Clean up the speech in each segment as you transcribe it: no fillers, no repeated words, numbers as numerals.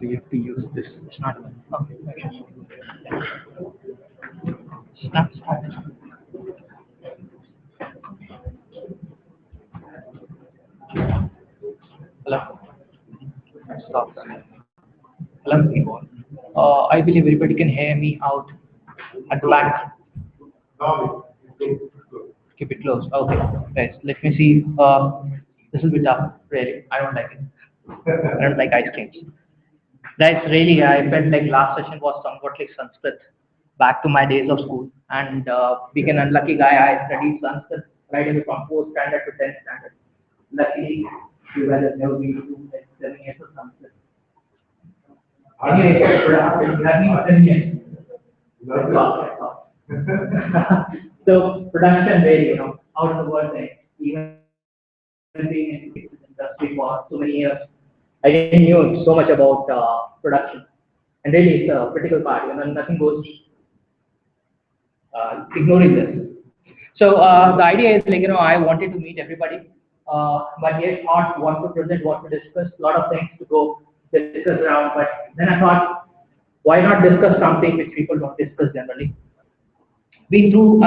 you have to use this. It's not. Okay. Snap. Hello. Stop. Hello. I believe everybody can hear me out at the back. Keep it close. Okay. Guys, let me see. This will be tough. Really, I don't like it. I don't like ice creams. Guys, really, I felt like last session was somewhat like Sanskrit, back to my days of school. And being an unlucky guy, I studied Sanskrit right away from 4th standard to 10th standard. Luckily, you guys have never been to like 7 years of Sanskrit. Anyway, you have me for 10 years. So production really, out of the world thing. Even being in the industry for so many years, I didn't know so much about production. And really, it's a critical part. Nothing goes ignoring this. So the idea is like, I wanted to meet everybody, but yet not what to present, what to discuss, a lot of things to go discuss around. But then I thought, why not discuss something which people don't discuss generally? Been through,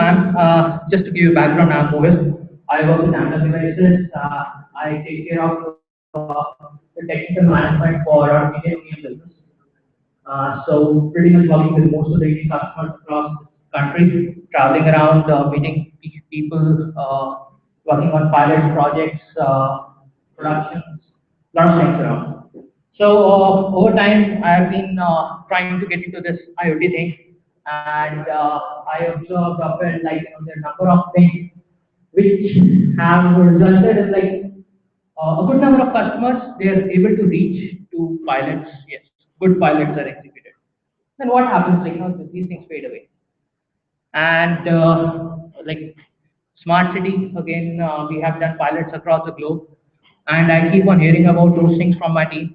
just to give you background, I'm Mohit. I work with Amazon devices. I take care of the technical management for our Indian business. So pretty much working with most of the Indian customers across the country, traveling around, meeting people, working on pilot projects, productions, a lot of things around. So over time, I have been trying to get into this IoT thing, and I observed often like there are a number of things which have resulted in like a good number of customers they are able to reach to pilots. Yes, good pilots are executed. Then what happens? Like these things fade away, and like smart city again, we have done pilots across the globe, and I keep on hearing about those things from my team.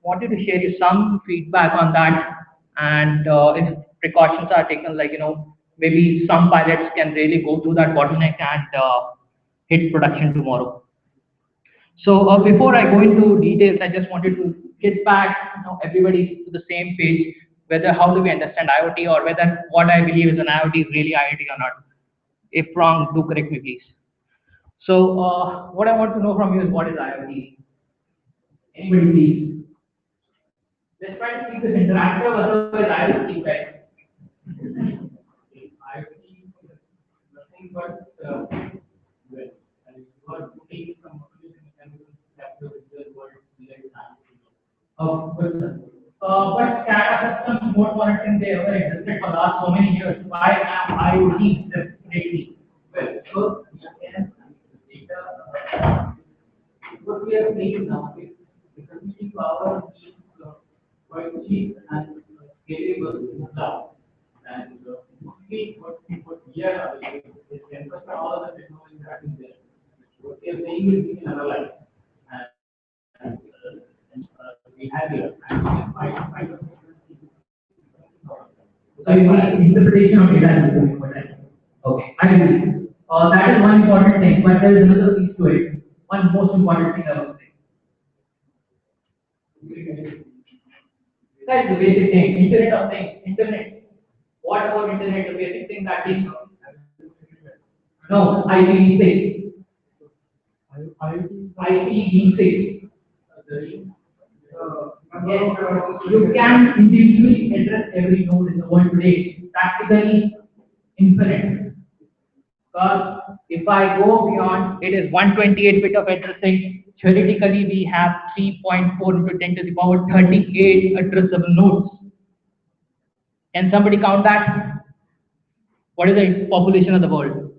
Wanted to share you some feedback on that, and if precautions are taken, like maybe some pilots can really go through that bottleneck and hit production tomorrow. So before I go into details, I just wanted to get back everybody to the same page. Whether how do we understand IoT, or whether what I believe is an IoT is really IoT or not. If wrong, do correct me, please. So what I want to know from you is what is IoT? Anybody, please? Let's try to keep this interactive. Otherwise, I will keep it. IoT is nothing but well, and you are putting some mechanisms that the real world good sir. But SCADA systems, remote monitoring, they ever existed for the last so many years. Why am IoT specifically? Well, so data, what we are saying now is the computing power is quite cheap and scalable in the cloud. And mostly what we are doing is 10% all of the technology that is there. What we are saying is we can analyze. And we have here. So interpretation of data is very important. Okay, I agree. That is one important thing, but there is another piece to it. One most important thing I would say. That's the basic thing. Internet of Things. Internet. What about internet? The basic thing that is no IPv6. IPv6. You can individually address every node in the world today. Practically infinite. Because if I go beyond, it is 128 bit of addressing. Theoretically, we have 3.4 into 10 to the power 38 addressable nodes. Can somebody count that? What is the population of the world?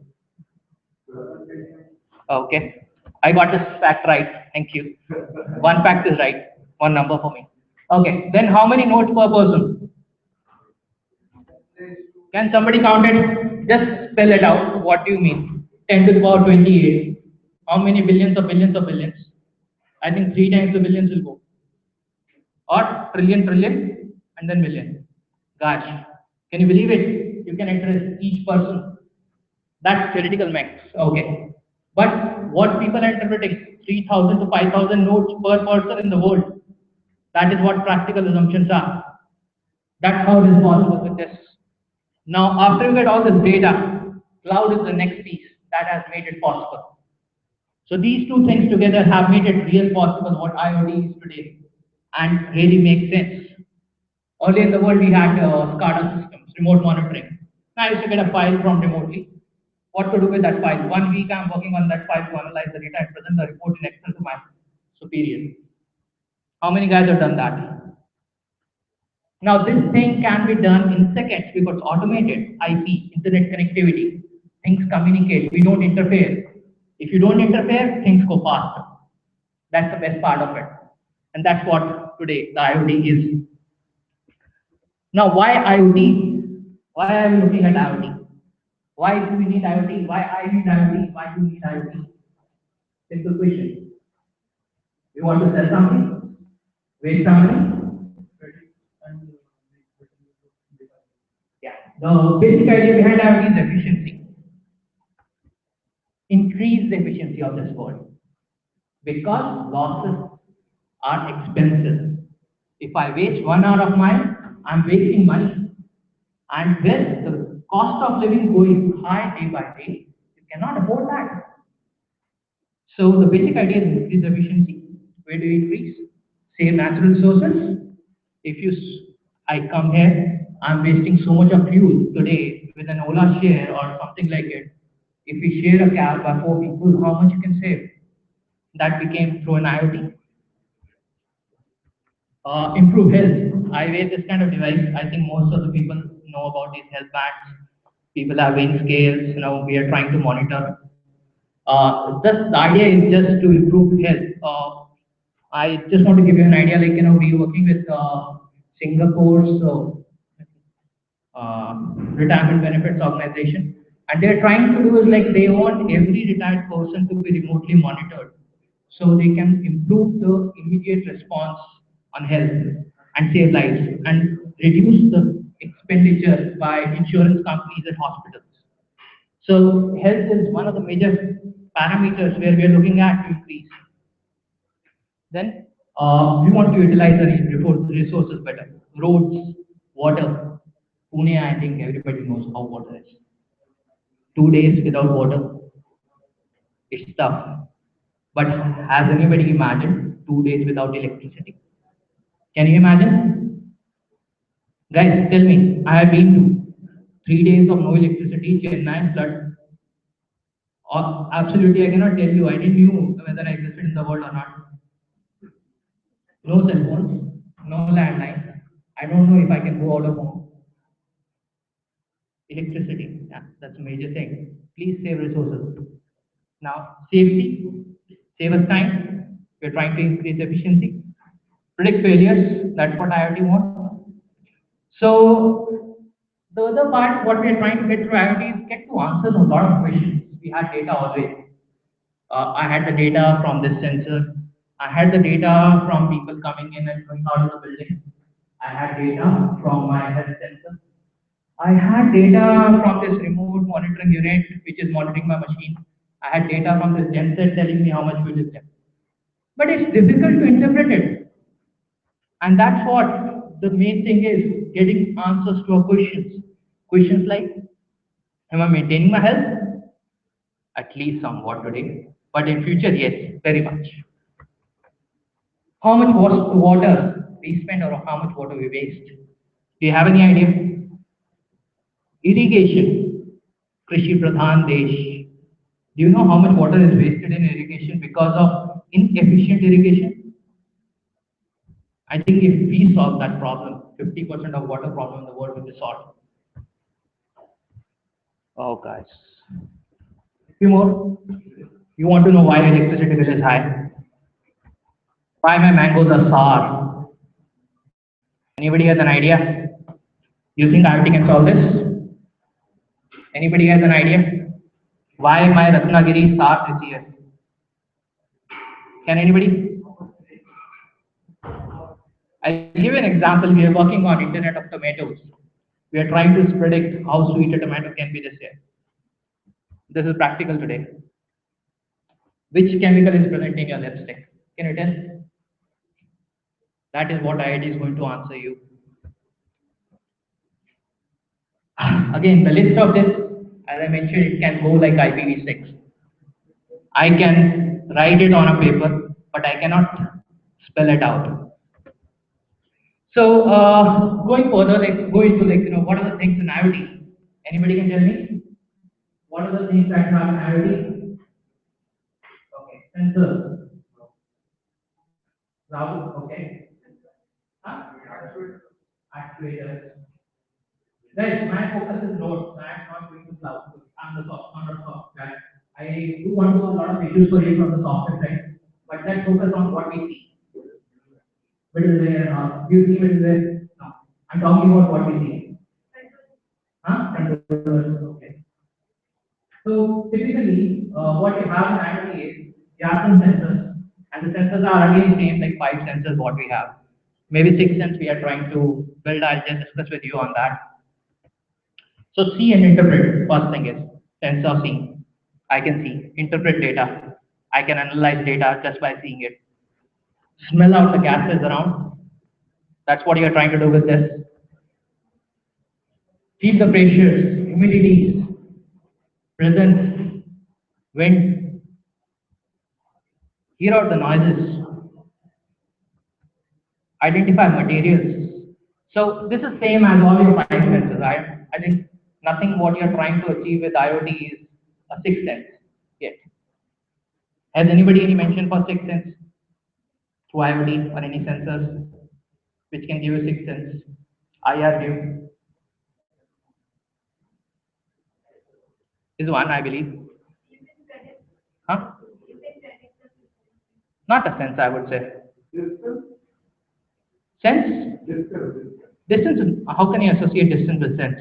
Okay, I got this fact right. Thank you. One fact is right. One number for me. Okay, then how many nodes per person? Can somebody count it? Just spell it out. What do you mean? 10 to the power 28. How many billions of billions of billions? I think 3 times the billions will go. Or trillion, and then million. Gosh, can you believe it? You can address each person. That's theoretical max. Okay. But what people are interpreting 3,000 to 5,000 nodes per person in the world. That is what practical assumptions are. That's how it is possible with this. Now, after you get all this data, cloud is the next piece that has made it possible. So these two things together have made it real possible what IoT is today and really makes sense. Earlier in the world, we had SCADA systems, remote monitoring. I used to get a file from remotely. What to do with that file? 1 week I'm working on that file to analyze the data and present the report in Excel to my superior. How many guys have done that? Now this thing can be done in seconds because automated IP, internet connectivity, things communicate, we don't interfere. If you don't interfere, things go faster. That's the best part of it. And that's what today the IoT is. Now why IoT? Why are we looking at IoT? Why do we need IoT? Why I need IoT? Why do you need IoT? Simple question. You want to sell something? Waste something? Yeah. The basic idea behind IoT is efficiency. Increase the efficiency of this world. Because losses are expensive. If I waste 1 hour of mine, I'm wasting money. And with the cost of living going high day by day, you cannot afford that. So the basic idea is increase efficiency. Where do you increase? Save natural resources. If I come here, I'm wasting so much of fuel today with an Ola share or something like it. If we share a cab by 4 people, how much you can save? That became through an IoT. Improve health. I wear this kind of device. I think most of the people know about these health bands. People are weighing scales. We are trying to monitor. The idea is just to improve health. I just want to give you an idea. We're working with Singapore's retirement benefits organization, and they're trying to do is like they want every retired person to be remotely monitored, so they can improve the immediate response on health and save lives and reduce the expenditure by insurance companies and hospitals. So health is one of the major parameters where we are looking at to increase. Then we want to utilize the resources better. Roads, water. Pune, I think everybody knows how water is. 2 days without water, it's tough. But has anybody imagined 2 days without electricity? Can you imagine? Guys, tell me, I have been to 3 days of no electricity, Chennai flood. Absolutely, I cannot tell you. I didn't know whether I existed in the world or not. No cell phones, no landline. I don't know if I can go out of home. Electricity, yeah, that's a major thing. Please save resources. Now, safety, save us time. We're trying to increase efficiency. Predict failures, that's what IoT wants. So, the other part, what we're trying to get through IoT is get to answer a lot of questions. We had data always. I had the data from this sensor. I had the data from people coming in and going out of the building. I had data from my health sensor. I had data from this remote monitoring unit, which is monitoring my machine. I had data from this genset telling me how much fuel is there. But it's difficult to interpret it. And that's what the main thing is, getting answers to our questions. Questions like, am I maintaining my health? At least somewhat today. But in future, yes, very much. How much water we spend or how much water we waste? Do you have any idea? Irrigation, Krishi Pradhan Desh. Do you know how much water is wasted in irrigation because of inefficient irrigation? I think if we solve that problem, 50% of water problem in the world will be solved. Oh, guys. A few more. You want to know why electricity bill is high? Why my mangoes are sour? Anybody has an idea? You think IoT can solve this? Anybody has an idea? Why my Ratnagiri is sour this year? Can anybody? I'll give you an example. We are working on Internet of Tomatoes. We are trying to predict how sweet a tomato can be this year. This is practical today. Which chemical is present in your lipstick? Can you tell? That is what IIT is going to answer you. Again, the list of this, as I mentioned, it can go like IPv6. I can write it on a paper, but I cannot spell it out. So going further, let's go into what are the things in IoT? Anybody can tell me? What are the things that have in IoT? Okay, sensor, route, okay. Huh? Actuators. Guys, my focus is nodes. I am not going to cloud. I'm the on the software. I do want to do a lot of issues for you from the software side, but let's focus on what we see. Middleware and all. Do you see middleware? No. I'm talking about what we see. Huh? Controllers. Okay. So typically, what you have in IoT is you have some sensors, and the sensors are again same like 5 sensors what we have. Maybe 6 sensors we are trying to build. I'll just discuss with you on that. So see and interpret. First thing is sensor seeing. I can see, interpret data. I can analyze data just by seeing it. Smell out the gases around. That's what you're trying to do with this. Feel the pressures, humidities, presence, wind. Hear out the noises. Identify materials. So this is same as all your 5 senses. I think nothing what you're trying to achieve with IoT is a 6th sense yet. Has anybody any mention for 6th sense through IoT or any sensors which can give you 6th sense? IR view is one, I believe. Huh? Not a sense, I would say. Sense? Distance. How can you associate distance with sense?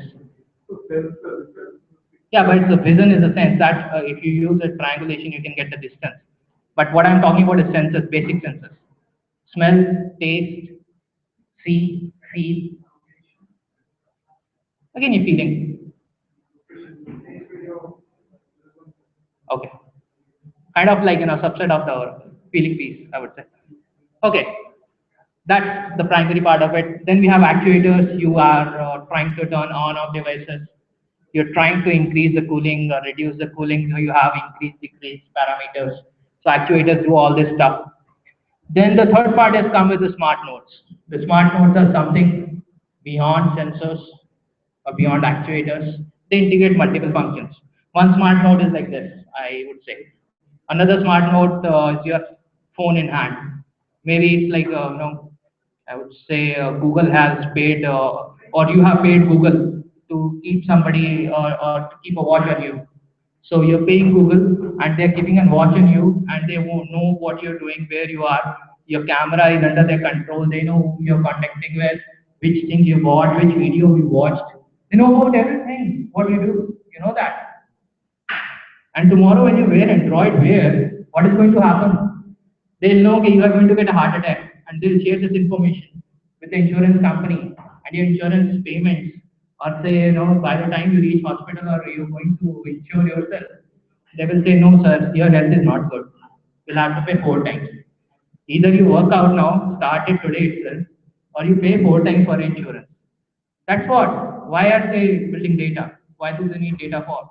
Yeah, but the vision is a sense that if you use a triangulation, you can get the distance. But what I'm talking about is senses, basic senses. Smell, taste, see, feel. Again, you're feeling. Okay. Kind of like, subset of the feeling piece, I would say. Okay. That's the primary part of it. Then we have actuators. You are trying to turn on off devices. You're trying to increase the cooling or reduce the cooling. So you have increase, decrease parameters. So actuators do all this stuff. Then the third part has come with the smart nodes. The smart nodes are something beyond sensors or beyond actuators. They integrate multiple functions. One smart node is like this, I would say. Another smart node is your phone in hand. Maybe it's like, I would say Google has paid, or you have paid Google to keep somebody or to keep a watch on you. So you're paying Google and they're keeping a watch on you and they won't know what you're doing, where you are. Your camera is under their control. They know who you're contacting with, which thing you bought, which video you watched. They know about everything, what you do. You know that. And tomorrow when you wear Android wear, what is going to happen? They'll know that you are going to get a heart attack and they'll share this information with the insurance company and your insurance payments or say, by the time you reach hospital or you're going to insure yourself, they will say, no sir, your health is not good. You'll have to pay 4 times. Either you work out now, start it today itself, or you pay 4 times for insurance. That's what. Why are they building data? Why do they need data for?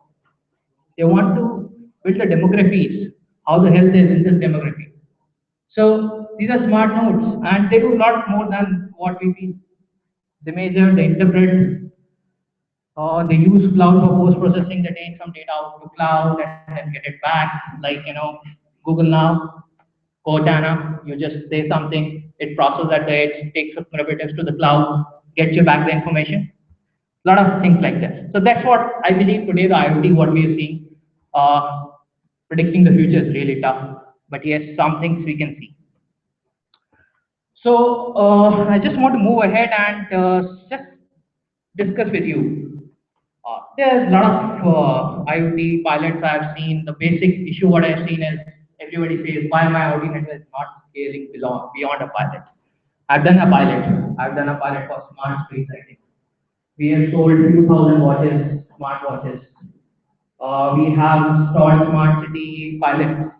They want to build the demographies, how the health is in this demography. So these are smart nodes and they do a lot more than what we see. They measure, they interpret, they use cloud for post processing. They take some data out to cloud and then get it back. Like, Google Now, Cortana, you just say something, it processes that data, takes some primitives to the cloud, gets you back the information. A lot of things like that. So that's what I believe today the IoT, what we are seeing, predicting the future is really tough. But yes, some things we can see. So I just want to move ahead and just discuss with you. There's a lot of IoT pilots I've seen. The basic issue what I've seen is everybody says why my IoT network is not scaling beyond a pilot. I've done a pilot. I've done a pilot for smart street lighting. We have sold few thousand watches, smart watches. We have installed smart city pilots.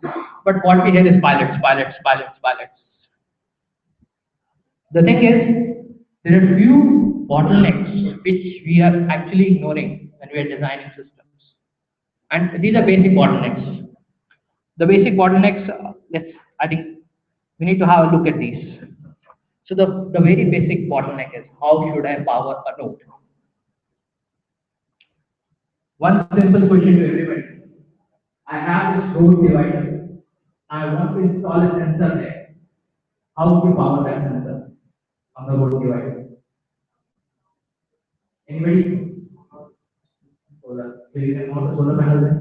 But what we hear is pilots, pilots, pilots, pilots. The thing is, there are few bottlenecks which we are actually ignoring when we are designing systems. And these are basic bottlenecks. The basic bottlenecks, I think we need to have a look at these. So the very basic bottleneck is how should I power a node? One simple question to everybody. I have this road divider. I want to install a sensor there. How to power that sensor on the road divider? Anybody? Solar. So you can mount a solar panel there.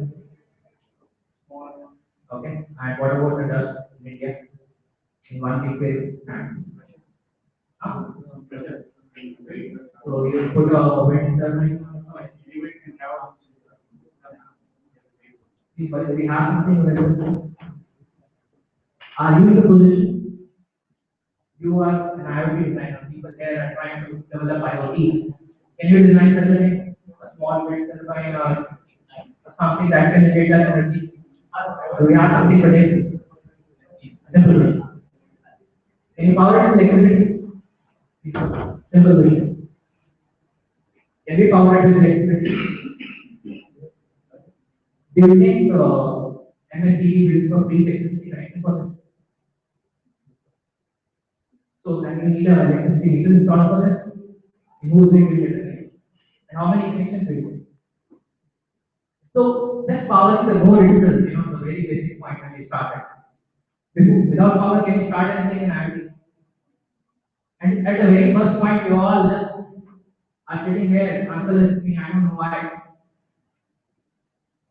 Okay. And what about the dust in India? In one big place. Huh? So you put a wind turbine. See, but we have something available. Are you in the position? You are an IoT designer. People here are trying to develop IoT. Can you design such a thing? A small wind turbine or something that can generate that energy? So we have something for this. Simple. Can you power it with electricity? Simple question. Can we power it with electricity? Do you think MSD will for free electricity 90%? So then we need a electricity meter installed for that. Who's going to get it? And how many connections will it? So that power is the more itself, the very basic point when we started. Without power, can you start anything in IoT? And at the very first point, you all just are sitting here, uncle is me, I don't know why.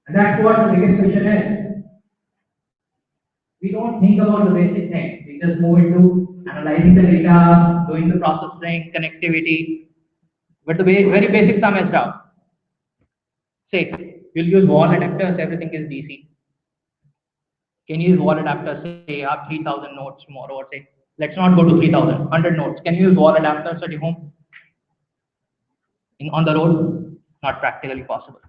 And that's what the biggest question is. We don't think about the basic things. We just move into analyzing the data, doing the processing, connectivity. But the very basics are messed up. Say, you'll use wall adapters, everything is DC. Can you use wall adapters, say you have 3000 nodes tomorrow, or say, let's not go to 3000, 100 nodes. Can you use wall adapters at your home? On the road? Not practically possible.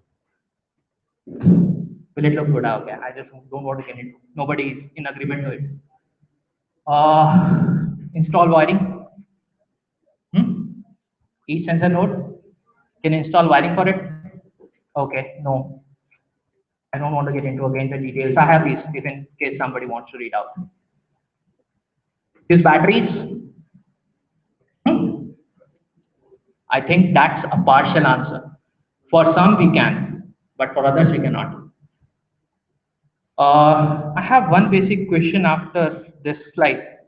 Will it look good? Okay, I just don't want to get into. Nobody is in agreement to it. Install wiring. Each sensor node. Can you install wiring for it? Okay, no. I don't want to get into again the details. I have these if in case somebody wants to read out. These batteries. I think that's a partial answer. For some we can, but for others we cannot. I have one basic question after this slide.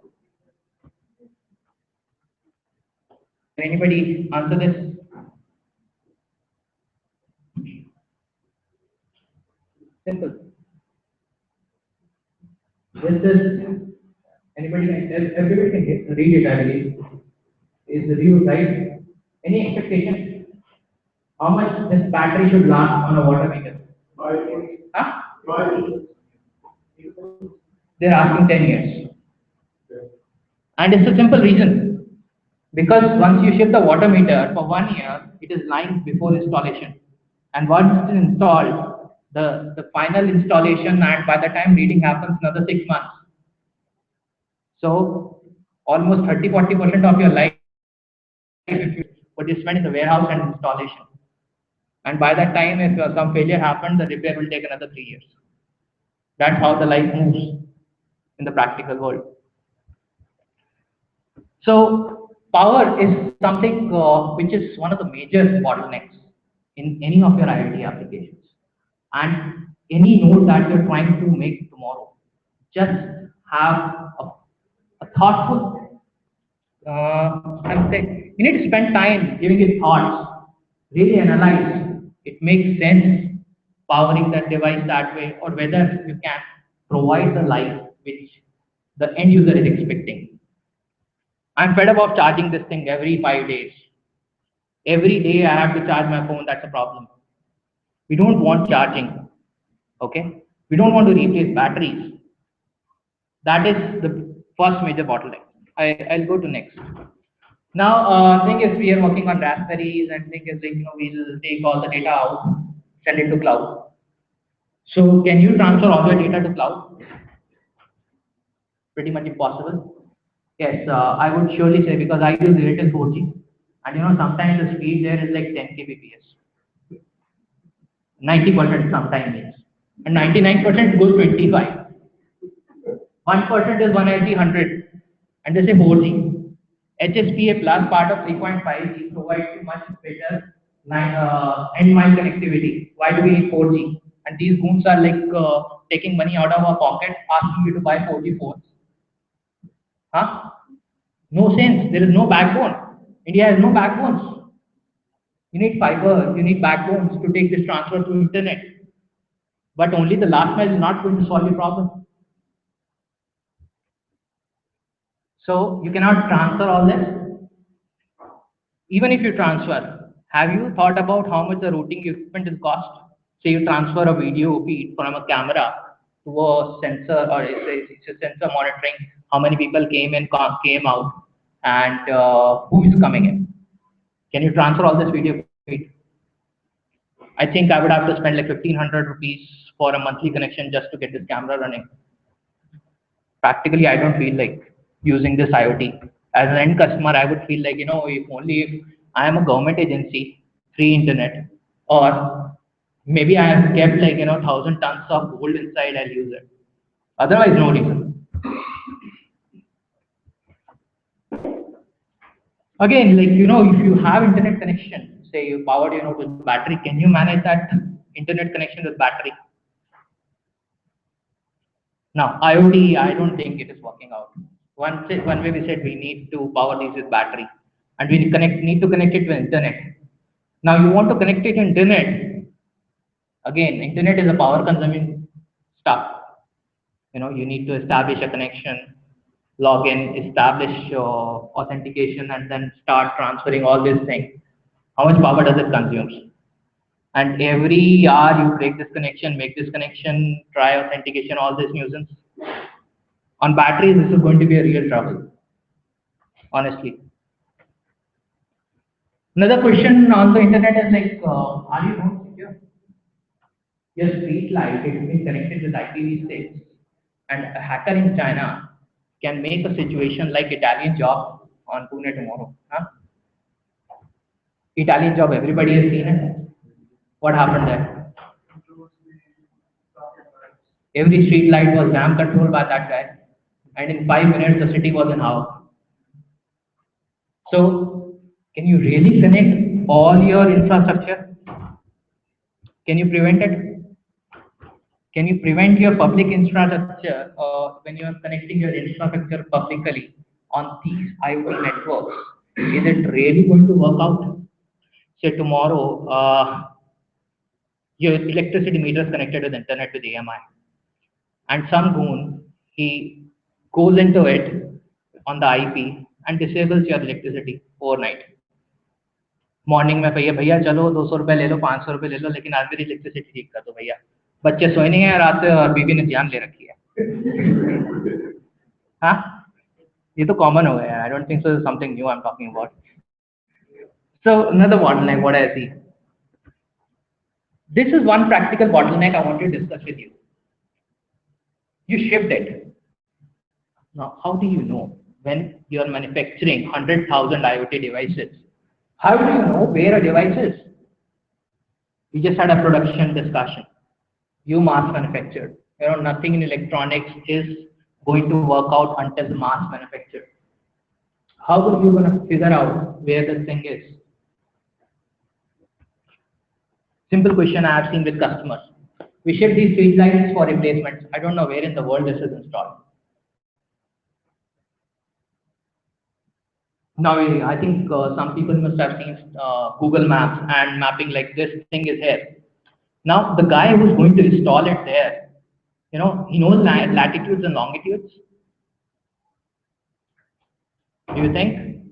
Can anybody answer this? Simple. This is everybody can read it. I believe is the view right? Any expectation? How much this battery should last on a water meter? 5 years. Huh? 5 years. They're asking 10 years. And it's a simple reason. Because once you ship the water meter for 1 year, it is lying before installation. And once it is installed, the final installation and by the time reading happens another 6 months. So almost 30-40% of your life would you spend in the warehouse and installation. And by that time, if some failure happens, the repair will take another 3 years. That's how the life moves in the practical world. So power is something which is one of the major bottlenecks in any of your IoT applications. And any node that you're trying to make tomorrow, just have a thoughtful, I would say, you need to spend time giving it thoughts, really analyze. It makes sense powering that device that way, or whether you can provide the life which the end user is expecting. I'm fed up of charging this thing every 5 days. Every day I have to charge my phone, that's a problem. We don't want charging, okay? We don't want to replace batteries. That is the first major bottleneck. I'll go to next. Now, thing is we are working on Raspberries and thing is we'll take all the data out, send it to cloud. So can you transfer all your data to cloud? Pretty much impossible. Yes, I would surely say because I use Airtel 4G, and sometimes the speed there is like 10 kbps, 90% sometimes is, and 99% goes 25. 1% is 180, 100, and they say 4G. HSPA plus part of 3.5G provides you much better end mile connectivity. Why do we need 4G? And these goons are like taking money out of our pocket, asking you to buy 4G phones. Huh? No sense. There is no backbone. India has no backbones. You need fiber. You need backbones to take this transfer to internet. But only the last mile is not going to solve your problem. So you cannot transfer all this. Even if you transfer, have you thought about how much the routing equipment will cost? Say you transfer a video feed from a camera to a sensor, or it's a sensor monitoring how many people came in, came out, and who is coming in. Can you transfer all this video feed? I think I would have to spend like 1,500 rupees for a monthly connection just to get this camera running. Practically, I don't feel like using this IoT. As an end customer, I would feel like, if only if I am a government agency, free internet, or maybe I have kept like, 1,000 tons of gold inside, I'll use it. Otherwise, no reason. Again, like, if you have internet connection, say you powered, with battery, can you manage that internet connection with battery? Now, IoT, I don't think it is working out. One way we said we need to power these with battery, and we need to connect it with internet. Now, you want to connect it to internet. Again, internet is a power consuming stuff. You need to establish a connection, log in, establish authentication, and then start transferring all these things. How much power does it consume? And every hour you break this connection, make this connection, try authentication, all this nuisance. On batteries, this is going to be a real trouble, honestly. Another question on the internet is like, are you not secure? Your street light is being connected with IPv6, and a hacker in China can make a situation like Italian Job on Pune tomorrow. Huh? Italian Job, everybody has seen it. What happened there? Every street light was RAM controlled by that guy, and in 5 minutes the city was in house. So, can you really connect all your infrastructure? Can you prevent it? Can you prevent your public infrastructure when you are connecting your infrastructure publicly on these IoT networks? Is it really going to work out? Say tomorrow, your electricity meter is connected with internet with AMI, and some goon he goes into it on the IP and disables your electricity overnight. Morning में भैया भैया चलो 200 रुपये ले लो 500 रुपये ले लो लेकिन आज मेरी इलेक्ट्रिसिटी ठीक कर दो भैया बच्चे सोए नहीं है रात और बीवी ने जान ले रखी है हाँ ये तो कॉमन हो गया I don't think so something new I am talking about so another bottleneck what I see, this is one practical bottleneck I want to discuss with you. You shipped it. Now how do you know when you are manufacturing 100,000 IoT devices? How do you know where a device is? We just had a production discussion. You mass manufactured. Nothing in electronics is going to work out until the mass manufactured. How are you going to figure out where this thing is? Simple question I have seen with customers. We ship these street lights for replacements. I don't know where in the world this is installed. Now, I think some people must have seen Google Maps and mapping like this thing is here. Now, the guy who's going to install it there, he knows latitudes and longitudes. Do you think?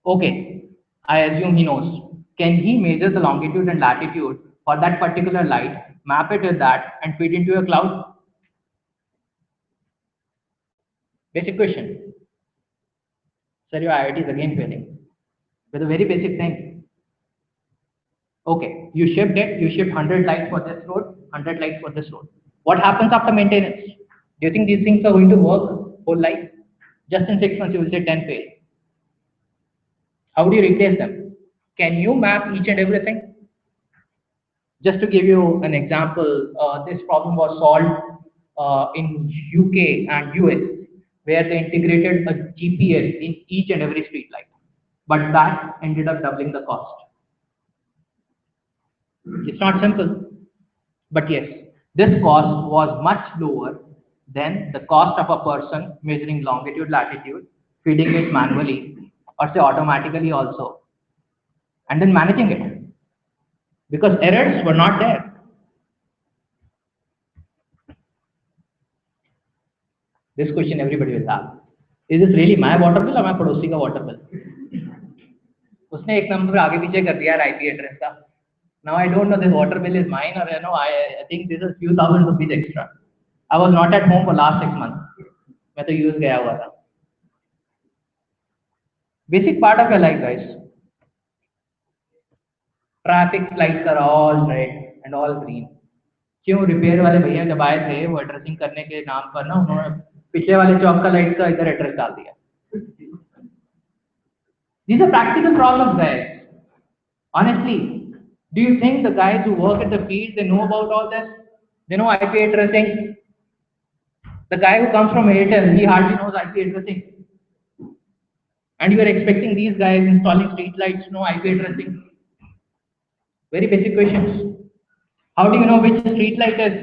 Okay, I assume he knows. Can he measure the longitude and latitude for that particular light, map it with that, and feed into a cloud? Basic question. Sir, your IoT is again failing with a very basic thing. Okay, you shipped it, you shipped 100 lights for this road, 100 lights for this road. What happens after maintenance? Do you think these things are going to work whole life? Just in 6 months, you will say 10 fail. How do you replace them? Can you map each and everything? Just to give you an example, this problem was solved in UK and US, where they integrated a GPS in each and every street light. But that ended up doubling the cost. It's not simple, but yes, this cost was much lower than the cost of a person measuring longitude, latitude, feeding it manually, or say automatically also, and then managing it, because errors were not there. This question everybody will have: is this really my water bill or my पड़ोसी का water bill? उसने एक number आगे पीछे कर दिया IP address का. Now I don't know this water bill is mine or I think this is few thousand rupees extra. I was not at home for last 6 months. मैं तो US गया हुआ था. Basic part of your life, guys. Traffic lights are all red and all green. क्यों? Repair वाले भैया जब आए थे वो एड्रेसिंग करने के नाम पर ना उन्होंने पिछले वाले चौक का लाइट का इधर एड्रेस डाल दिया. These are practical problems, guys. Honestly, do you think the guys who work at the field, they know about all this? They know IP addressing? The guy who comes from Airtel, he hardly knows IP addressing. And you are expecting these guys installing street lights to know IP addressing? Very basic questions. How do you know which street light is?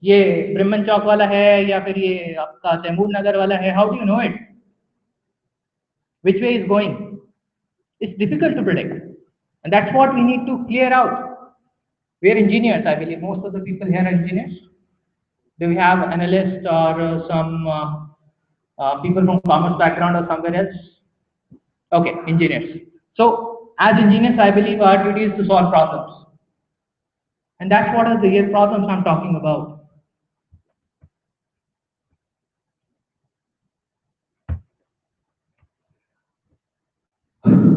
ये ब्रह्मन चौक वाला है या फिर ये आपका तैमूर नगर वाला है? How do you know it? Which way is going? It's difficult to predict, and that's what we need to clear out. We are engineers, I believe. Most of the people here are engineers. Do we have analysts or some people from commerce background or somewhere else? Okay, engineers. So, as engineers, I believe our duty is to solve problems, and that's what are the real problems I'm talking about.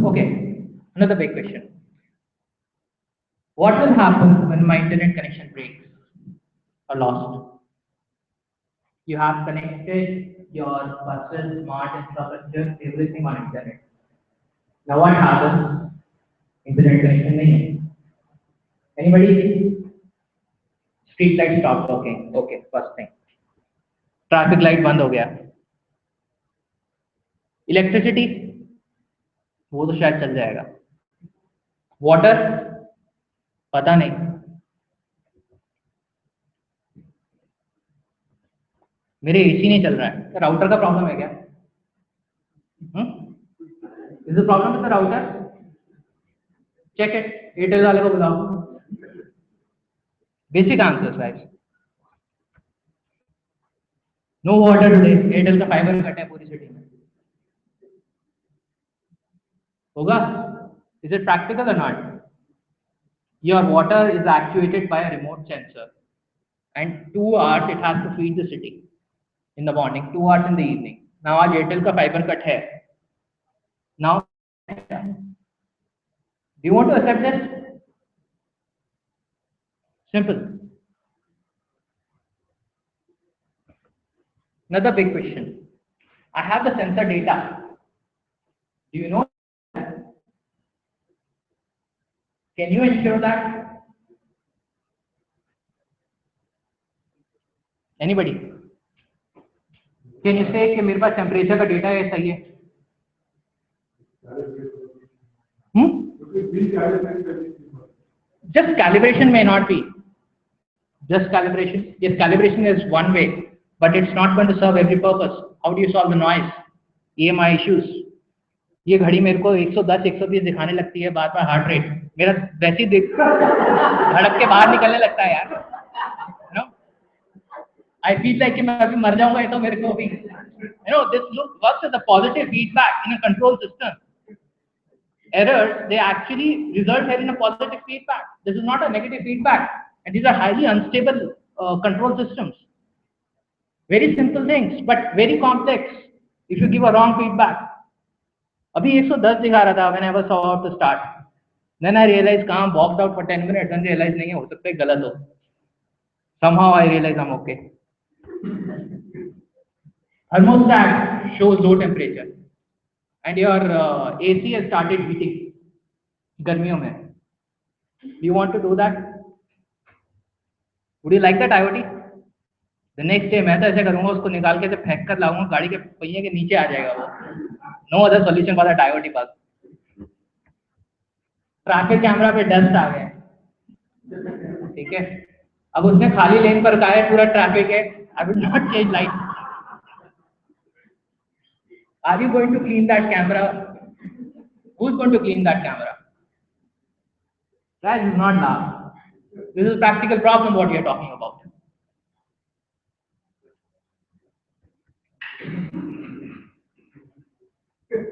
Okay, another big question. What will happen when my internet connection breaks or lost? You have connected your buses, smart infrastructure, everything on internet. Now what happens? Internet connection nahi hai. Anybody? Street light stopped working. Okay, first thing. Traffic light बंद हो गया. Electricity वो तो शायद चल जाएगा. Water पता नहीं. मेरे एसी नहीं चल रहा है. क्या राउटर का प्रॉब्लम है क्या? Is the problem with the router? Check it. Airtel वाले को बुलाओ. Basic answers, guys. No water today. Airtel का फाइबर कट है पूरी सिटी में. होगा? Is it practical or not? Your water is actuated by a remote sensor, and 2 hours it has to feed the city. In the morning, 2 hours in the evening. Now आज Airtel का fibre cut है. Now, do you want to accept this? Simple. Another big question. I have the sensor data. Do you know? Can you ensure that? Anybody? Can you say कि मेरे पास temperature का data है सही है? Just calibration may not be. Just calibration. Yes, calibration is one way, but it's not going to serve every purpose. How do you solve the noise? EMI issues. ये घड़ी मेरे को 110 120 दिखाने लगती है बार बार हार्ट रेट. मेरा वैसे ही धड़क के बाहर निकलने लगता है यार. You know? I feel like कि मैं अभी मर जाऊंगा ये तो मेरे को भी. This works as a positive feedback in a control system. Errors, they actually result here in a positive feedback. This is not a negative feedback, and these are highly unstable control systems. Very simple things, but very complex if you give a wrong feedback. अभी 110 दिखा रहा था when I was about to start. Then I realized calm, walked out for 10 minutes and realized नहीं हो सकता है गलत हो. Somehow I realized I'm okay. thermostat shows low temperature and your AC has started heating गर्मियों में. Do you want to do that? Would you like that IoT? The next day मैं तो ऐसे करूँगा, उसको निकाल के फेंक कर लाऊंगा, गाड़ी के पहिए के नीचे आ जाएगा वो. No other solution for that IoT bug. Traffic camera पे डस्ट आ गया, ठीक है, अब उसने खाली लेन पर कहा है पूरा ट्रैफिक है, I will not change light. Are you going to clean that camera? Who's going to clean that camera? Guys, is not laugh. This is a practical problem what we are talking about.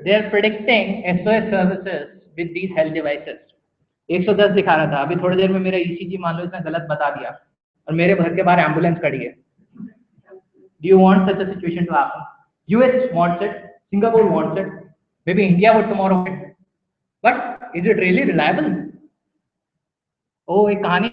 They are predicting SOS services with these health devices. 110 दिखा रहा था, अभी थोड़ी देर में मेरा ECG मान लो इसने गलत बता दिया और मेरे घर के बाहर एम्बुलेंस खड़ी है. Do you want such a situation to happen? US wants it, Singapore wants it, maybe India would tomorrow want it. But is it really reliable? Oh, एक कहानी